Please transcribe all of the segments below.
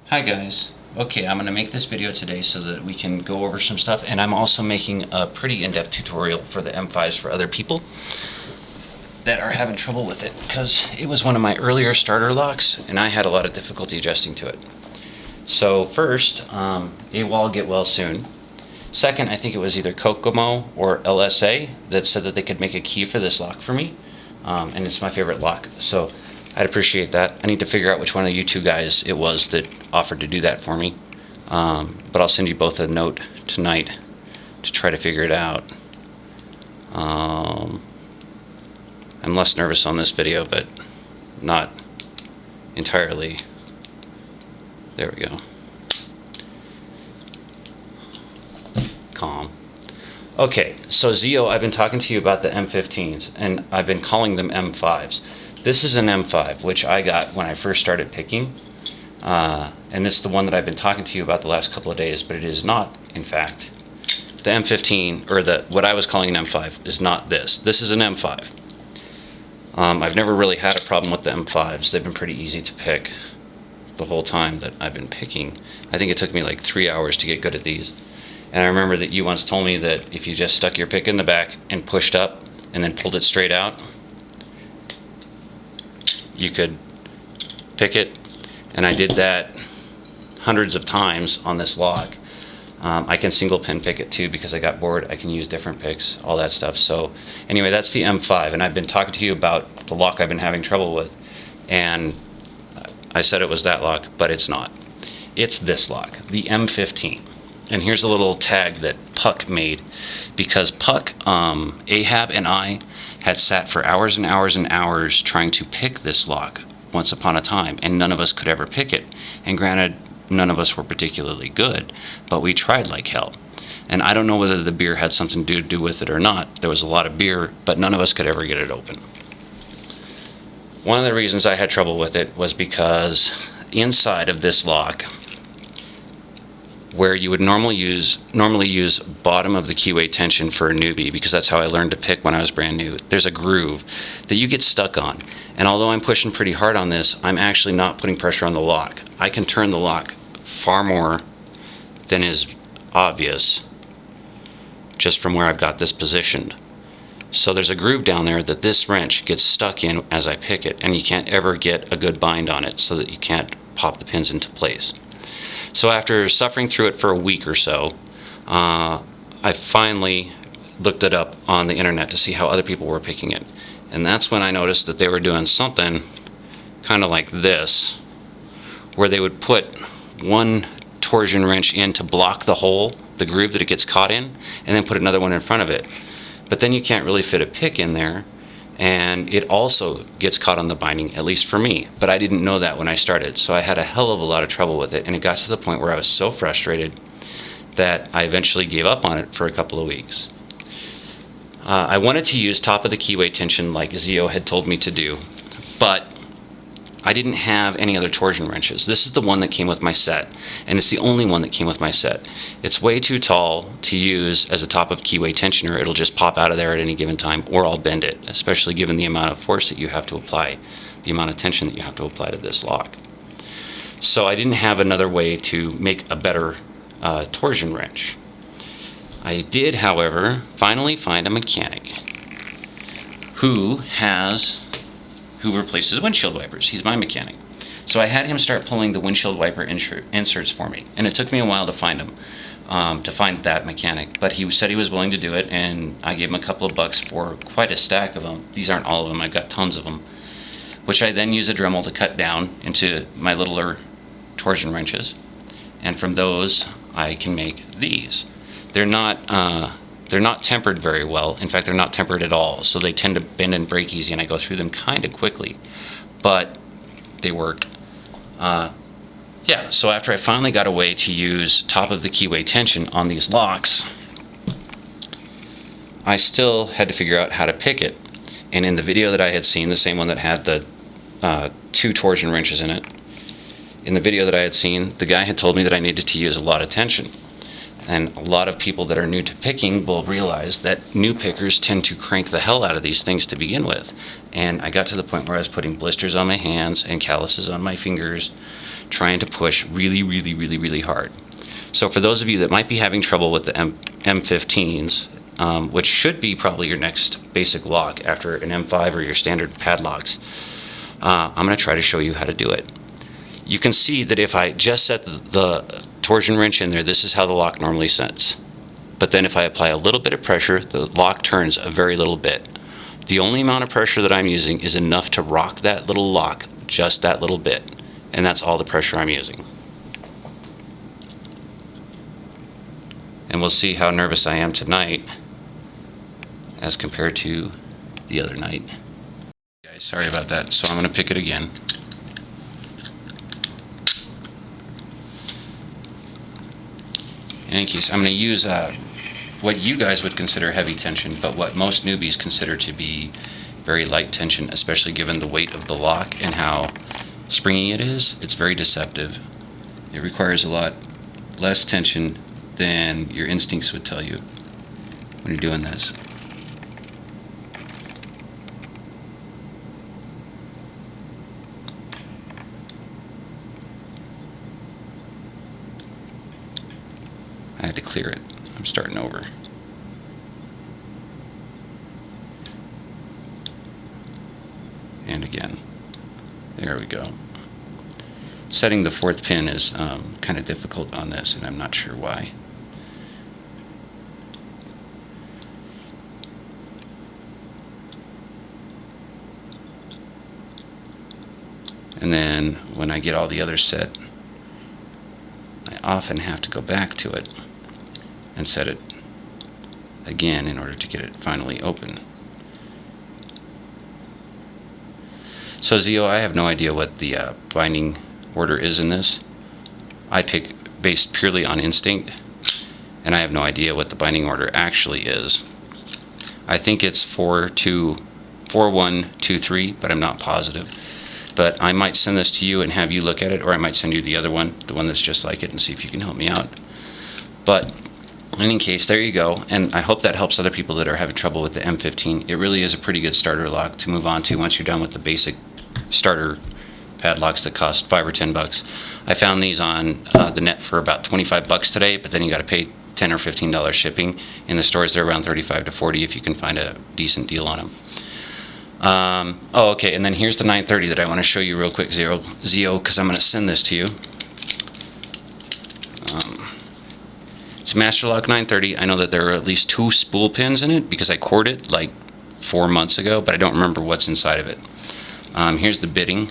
Hi guys. Okay, I'm going to make this video today so that we can go over some stuff, and I'm also making a pretty in-depth tutorial for the M5s for other people that are having trouble with it, because it was one of my earlier starter locks and I had a lot of difficulty adjusting to it. So first, AWOL get well soon. Second, I think it was either Kokomo or LSA that said that they could make a key for this lock for me, and it's my favorite lock, so I'd appreciate that. I need to figure out which one of you two guys it was that offered to do that for me, but I'll send you both a note tonight to try to figure it out. I'm less nervous on this video, but not entirely. There we go. Calm. Okay, so Zio, I've been talking to you about the M15s, and I've been calling them M5s. This is an M5, which I got when I first started picking, and it's the one that I've been talking to you about the last couple of days, but it is not, in fact. The M15, or what I was calling an M5, is not this. This is an M5. I've never really had a problem with the M5s. They've been pretty easy to pick the whole time that I've been picking. I think it took me like 3 hours to get good at these. And I remember that you once told me that if you just stuck your pick in the back and pushed up and then pulled it straight out, you could pick it. And I did that hundreds of times on this lock. I can single pin pick it too because I got bored. I can use different picks, all that stuff. So anyway, that's the M5, and I've been talking to you about the lock I've been having trouble with, and I said it was that lock, but it's not. It's this lock, the M15. And here's a little tag that Puc made, because Puc, Ahab, and I had sat for hours and hours and hours trying to pick this lock once upon a time, and none of us could ever pick it. And granted, none of us were particularly good, but we tried like hell. And I don't know whether the beer had something to do with it or not. There was a lot of beer, but none of us could ever get it open. One of the reasons I had trouble with it was because inside of this lock, where you would normally use bottom of the keyway tension for a newbie, because that's how I learned to pick when I was brand new, there's a groove that you get stuck on. And although I'm pushing pretty hard on this, I'm actually not putting pressure on the lock. I can turn the lock far more than is obvious just from where I've got this positioned. So there's a groove down there that this wrench gets stuck in as I pick it, and you can't ever get a good bind on it so that you can't pop the pins into place. So after suffering through it for a week or so, I finally looked it up on the internet to see how other people were picking it. And that's when I noticed that they were doing something kind of like this, where they would put one torsion wrench in to block the hole, the groove that it gets caught in, and then put another one in front of it. But then you can't really fit a pick in there, and it also gets caught on the binding, at least for me. But I didn't know that when I started, so I had a hell of a lot of trouble with it, and it got to the point where I was so frustrated that I eventually gave up on it for a couple of weeks. I wanted to use top of the keyway tension like Zio had told me to do, but I didn't have any other torsion wrenches. This is the one that came with my set, and it's the only one that came with my set. It's way too tall to use as a top of keyway tensioner. It'll just pop out of there at any given time, or I'll bend it, especially given the amount of force that you have to apply, the amount of tension that you have to apply to this lock. So I didn't have another way to make a better torsion wrench. I did, however, finally find a mechanic who replaces windshield wipers. He's my mechanic. So I had him start pulling the windshield wiper inserts for me, and it took me a while to find him, to find that mechanic, but he said he was willing to do it, and I gave him a couple of bucks for quite a stack of them. These aren't all of them, I've got tons of them, which I then use a Dremel to cut down into my littler torsion wrenches, and from those I can make these. They're not tempered very well. In fact, they're not tempered at all, so they tend to bend and break easy, and I go through them kind of quickly, but they work. Yeah, so after I finally got a way to use top of the keyway tension on these locks, I still had to figure out how to pick it. And in the video that I had seen, the same one that had the 2 torsion wrenches in it, in the video that I had seen, the guy had told me that I needed to use a lot of tension. And a lot of people that are new to picking will realize that new pickers tend to crank the hell out of these things to begin with. And I got to the point where I was putting blisters on my hands and calluses on my fingers, trying to push really, really, really, really hard. So for those of you that might be having trouble with the M15s, which should be probably your next basic lock after an M5 or your standard padlocks, I'm going to try to show you how to do it. You can see that if I just set the torsion wrench in there, this is how the lock normally sets. But then if I apply a little bit of pressure, the lock turns a very little bit. The only amount of pressure that I'm using is enough to rock that little lock, just that little bit. And that's all the pressure I'm using. And we'll see how nervous I am tonight as compared to the other night. Guys, sorry about that. So I'm going to pick it again. In any case, I'm going to use what you guys would consider heavy tension, but what most newbies consider to be very light tension, especially given the weight of the lock and how springy it is. It's very deceptive. It requires a lot less tension than your instincts would tell you when you're doing this. I had to clear it. I'm starting over. And again. There we go. Setting the fourth pin is kind of difficult on this, and I'm not sure why. And then when I get all the others set, I often have to go back to it and set it again in order to get it finally open. So Zio, I have no idea what the binding order is in this. I pick based purely on instinct, and I have no idea what the binding order actually is. I think it's 4-1-2-3, but I'm not positive. But I might send this to you and have you look at it, or I might send you the other one, the one that's just like it, and see if you can help me out. But in any case, there you go, and I hope that helps other people that are having trouble with the M15. It really is a pretty good starter lock to move on to once you're done with the basic starter padlocks that cost $5 or $10. I found these on the net for about $25 today, but then you got to pay $10 or $15 shipping. In the stores, they're around $35 to $40 if you can find a decent deal on them. Oh, okay, and then here's the 930 that I want to show you real quick, Zio, because I'm going to send this to you. It's a Master Lock 930. I know that there are at least 2 spool pins in it because I cored it like 4 months ago, but I don't remember what's inside of it. Here's the bitting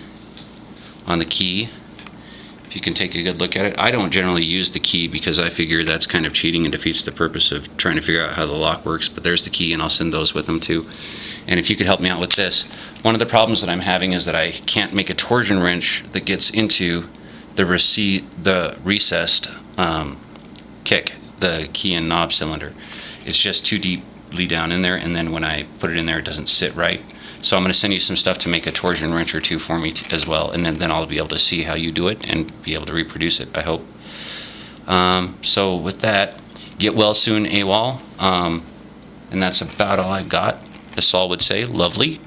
on the key. If you can take a good look at it. I don't generally use the key because I figure that's kind of cheating and defeats the purpose of trying to figure out how the lock works, but there's the key, and I'll send those with them too. And if you could help me out with this, one of the problems that I'm having is that I can't make a torsion wrench that gets into the recessed kick, the key and knob cylinder. It's just too deeply down in there, and then when I put it in there, it doesn't sit right. So I'm going to send you some stuff to make a torsion wrench or two for me as well, and then I'll be able to see how you do it and be able to reproduce it, I hope. So with that, get well soon, AWOL. And that's about all I've got. As Saul would say, lovely.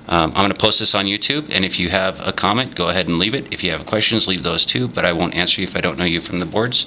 I'm going to post this on YouTube, and if you have a comment, go ahead and leave it. If you have questions, leave those too, but I won't answer you if I don't know you from the boards.